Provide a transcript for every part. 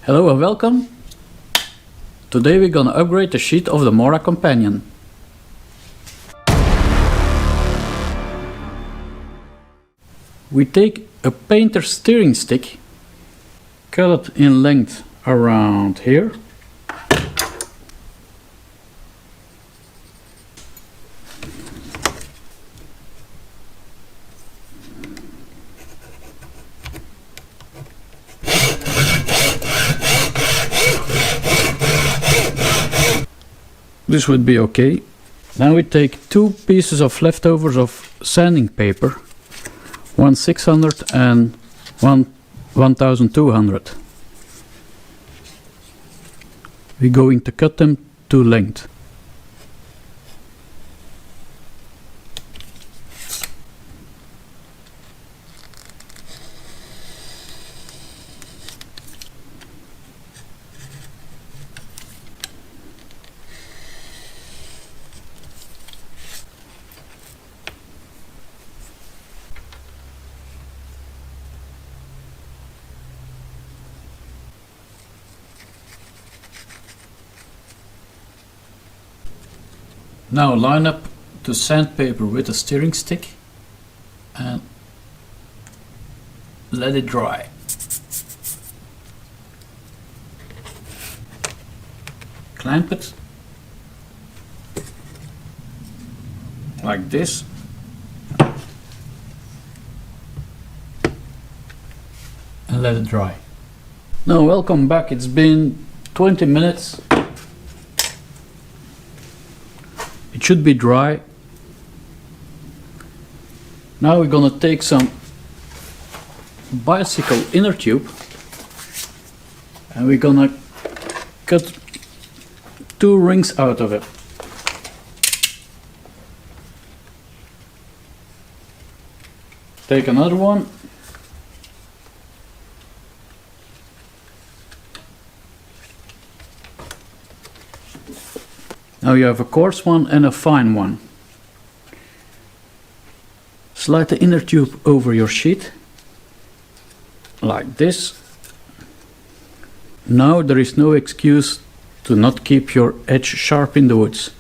Hello and welcome. Today we're gonna upgrade the sheet of the Mora Companion. We take a painter steering stick, cut it in length around here. This would be okay. Now we take two pieces of leftovers of sanding paper, one 600 and one 1200. We're going to cut them to length. Now line up the sandpaper with the steering stick and let it dry. Clamp it like this. And let it dry. Now welcome back. It's been 20 minutes. It should be dry. Now we're gonna take some bicycle inner tube and we're gonna cut two rings out of it. Take another one. Now you have a coarse one and a fine one. Slide the inner tube over your sheet, like this. Now there is no excuse to not keep your edge sharp in the woods.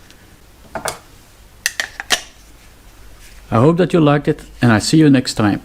I hope that you liked it and I see you next time.